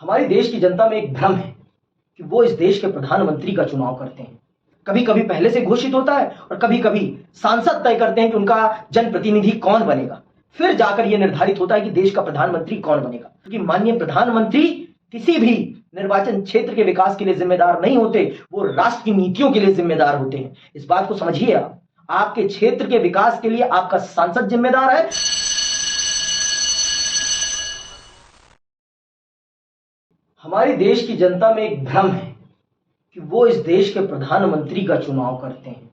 हमारे देश की जनता में एक भ्रम है कि वो इस देश के प्रधानमंत्री का चुनाव करते हैं। कभी कभी पहले से घोषित होता है और कभी कभी सांसद तय करते हैं कि उनका जनप्रतिनिधि कौन बनेगा। फिर जाकर यह निर्धारित होता है कि देश का प्रधानमंत्री कौन बनेगा, क्योंकि माननीय प्रधानमंत्री किसी भी निर्वाचन क्षेत्र के विकास के लिए जिम्मेदार नहीं होते, वो राष्ट्र की नीतियों के लिए जिम्मेदार होते हैं। इस बात को समझिए। आपके क्षेत्र के विकास के लिए आपका सांसद जिम्मेदार है। हमारे देश की जनता में एक भ्रम है कि वो इस देश के प्रधानमंत्री का चुनाव करते हैं।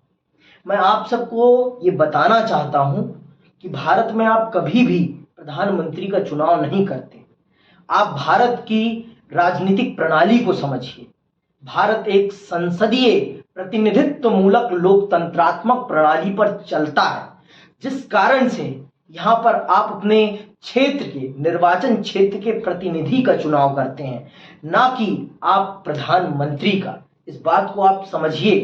मैं आप सबको ये बताना चाहता हूं कि भारत में आप कभी भी प्रधानमंत्री का चुनाव नहीं करते। आप भारत की राजनीतिक प्रणाली को समझिए। भारत एक संसदीय प्रतिनिधित्व मूलक लोकतंत्रात्मक प्रणाली पर चलता है, जिस कारण से यहां पर आप अपने क्षेत्र के निर्वाचन क्षेत्र के प्रतिनिधि का चुनाव करते हैं, ना कि आप प्रधानमंत्री का। इस बात को आप समझिए,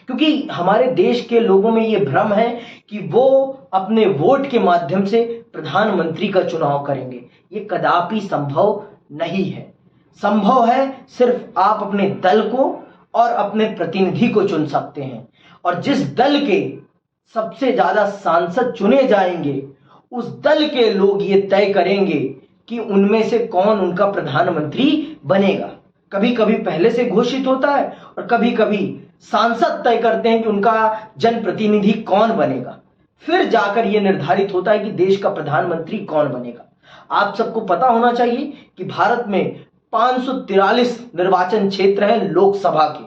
क्योंकि हमारे देश के लोगों में यह भ्रम है कि वो अपने वोट के माध्यम से प्रधानमंत्री का चुनाव करेंगे। ये कदापि संभव नहीं है। संभव है सिर्फ आप अपने दल को और अपने प्रतिनिधि को चुन सकते हैं, और जिस दल के सबसे ज्यादा सांसद चुने जाएंगे उस दल के लोग ये तय करेंगे कि उनमें से कौन उनका प्रधानमंत्री बनेगा। कभी कभी पहले से घोषित होता है और कभी कभी सांसद तय करते हैं कि उनका जनप्रतिनिधि कौन बनेगा। फिर जाकर यह निर्धारित होता है कि देश का प्रधानमंत्री कौन बनेगा। आप सबको पता होना चाहिए कि भारत में 543 निर्वाचन क्षेत्र हैं लोकसभा के,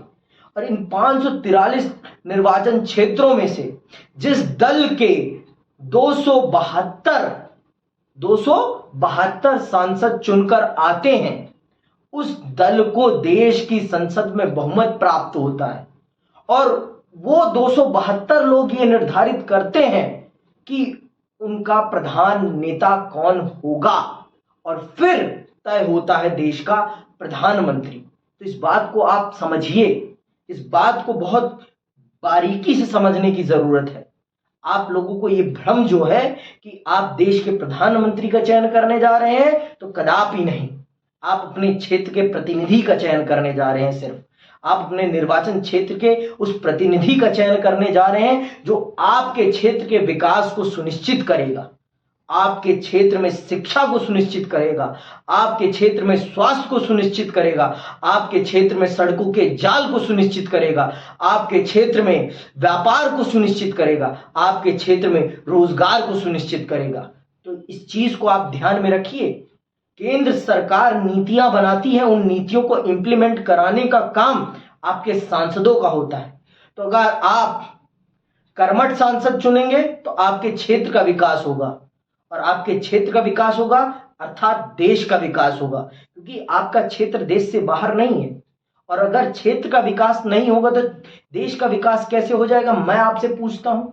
और इन 543 निर्वाचन क्षेत्रों में से जिस दल के 272 सांसद चुनकर आते हैं, उस दल को देश की संसद में बहुमत प्राप्त होता है, और वो 272 लोग ये निर्धारित करते हैं कि उनका प्रधान नेता कौन होगा, और फिर तय होता है देश का प्रधानमंत्री। तो इस बात को आप समझिए। इस बात को बहुत बारीकी से समझने की जरूरत है। आप लोगों को यह भ्रम जो है कि आप देश के प्रधानमंत्री का चयन करने जा रहे हैं, तो कदापि नहीं। आप अपने क्षेत्र के प्रतिनिधि का चयन करने जा रहे हैं। सिर्फ आप अपने निर्वाचन क्षेत्र के उस प्रतिनिधि का चयन करने जा रहे हैं जो आपके क्षेत्र के विकास को सुनिश्चित करेगा, आपके क्षेत्र में शिक्षा को सुनिश्चित करेगा, आपके क्षेत्र में स्वास्थ्य को सुनिश्चित करेगा, आपके क्षेत्र में सड़कों के जाल को सुनिश्चित करेगा, आपके क्षेत्र में व्यापार को सुनिश्चित करेगा, आपके क्षेत्र में रोजगार को सुनिश्चित करेगा। तो इस चीज को आप ध्यान में रखिए। केंद्र सरकार नीतियां बनाती है, उन नीतियों को इंप्लीमेंट कराने का काम आपके सांसदों का होता है। तो अगर आप कर्मठ सांसद चुनेंगे तो आपके क्षेत्र का विकास होगा, और आपके क्षेत्र का विकास होगा अर्थात देश का विकास होगा, क्योंकि आपका क्षेत्र देश से बाहर नहीं है। और अगर क्षेत्र का विकास नहीं होगा तो देश का विकास कैसे हो जाएगा? मैं आपसे पूछता हूं।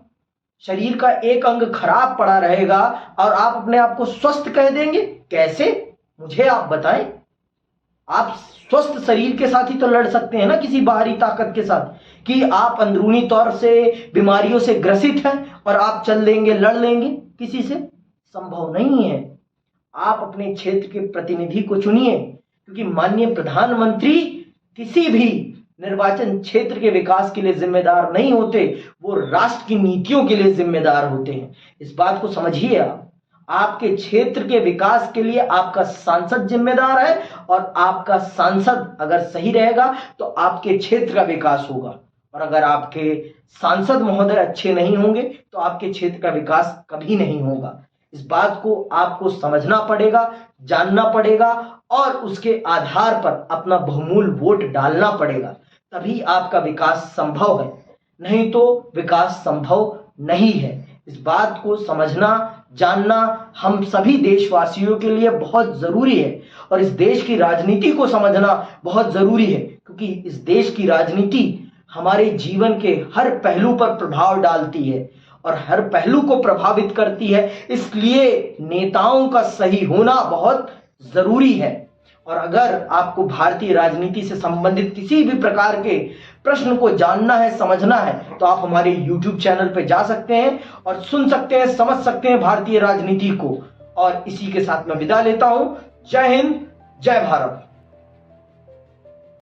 शरीर का एक अंग खराब पड़ा रहेगा और आप अपने आप को स्वस्थ कह देंगे? कैसे? मुझे आप बताएं। आप स्वस्थ शरीर के साथ ही तो लड़ सकते हैं ना, किसी बाहरी ताकत के साथ। कि आप अंदरूनी तौर से बीमारियों से ग्रसित हैं और आप चल देंगे, लड़ लेंगे किसी से? संभव नहीं है। आप अपने क्षेत्र के प्रतिनिधि को चुनिए, क्योंकि माननीय प्रधानमंत्री किसी भी निर्वाचन क्षेत्र के विकास के लिए जिम्मेदार नहीं होते, वो राष्ट्र की नीतियों के लिए जिम्मेदार होते हैं। इस बात को समझिए। आपके क्षेत्र के विकास के लिए आपका सांसद जिम्मेदार है, और आपका सांसद अगर सही रहेगा तो आपके क्षेत्र का विकास होगा, और अगर आपके सांसद महोदय अच्छे नहीं होंगे तो आपके क्षेत्र का विकास कभी नहीं होगा। इस बात को आपको समझना पड़ेगा, जानना पड़ेगा, और उसके आधार पर अपना बहुमूल्य वोट डालना पड़ेगा, तभी आपका विकास संभव है। नहीं तो विकास संभव नहीं है। इस बात को समझना, जानना हम सभी देशवासियों के लिए बहुत जरूरी है, और इस देश की राजनीति को समझना बहुत जरूरी है, क्योंकि इस देश की राजनीति हमारे जीवन के हर पहलू पर प्रभाव डालती है और हर पहलू को प्रभावित करती है। इसलिए नेताओं का सही होना बहुत जरूरी है। और अगर आपको भारतीय राजनीति से संबंधित किसी भी प्रकार के प्रश्न को जानना है, समझना है, तो आप हमारे YouTube चैनल पर जा सकते हैं और सुन सकते हैं, समझ सकते हैं भारतीय राजनीति को। और इसी के साथ मैं विदा लेता हूं। जय हिंद, जय भारत।